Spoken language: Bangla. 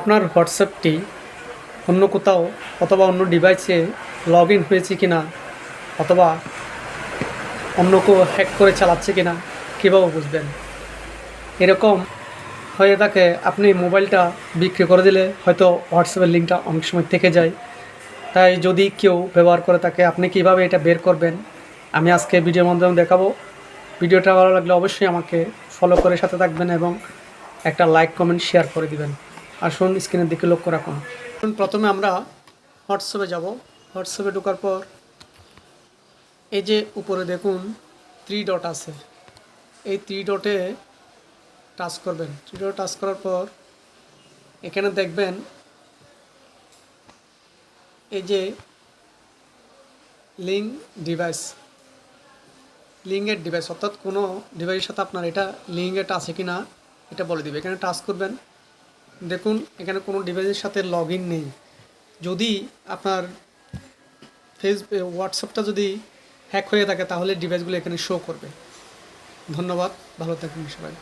আপনার হোয়াটসঅ্যাপটি অন্য কোথাও অথবা অন্য ডিভাইসে লগ ইন হয়েছে কি না, অথবা অন্য কেউ হ্যাক করে চালাচ্ছে কি না, কীভাবে বুঝবেন? এরকম হয়ে থাকে, আপনি মোবাইলটা বিক্রি করে দিলে হয়তো হোয়াটসঅ্যাপের লিঙ্কটা অনেক সময় থেকে যায়। তাই যদি কেউ ব্যবহার করে থাকে, আপনি কিভাবে এটা বের করবেন আমি আজকে ভিডিওর মাধ্যমে দেখাবো। ভিডিওটা ভালো লাগলে অবশ্যই আমাকে ফলো করে সাথে থাকবেন এবং একটা লাইক কমেন্ট শেয়ার করে দিবেন। আসুন স্ক্রিনের দিকে লক্ষ্য রাখুন। প্রথমে আমরা হোয়াটসঅ্যাপে যাব। হোয়াটসঅ্যাপে ঢোকার পর এই যে উপরে দেখুন 3 ডট আছে, এই 3 ডটে টাচ করবেন। 3 ডটে টাচ করার পর এখানে দেখবেন এই যে লিঙ্ক ডিভাইস, লিঙ্কের ডিভাইস অর্থাৎ কোনো ডিভাইসের সাথে আপনার এটা লিঙ্কের আছে কি না এটা বলে দিবে। এখানে টাচ করবেন। দেখুন এখানে কোনো ডিভাইসের সাথে লগ ইন নেই। যদি আপনার হোয়াটসঅ্যাপটা যদি হ্যাক হয়ে থাকে তাহলে ডিভাইসগুলো এখানে শো করবে। ধন্যবাদ, ভালো থাকুন সবাই।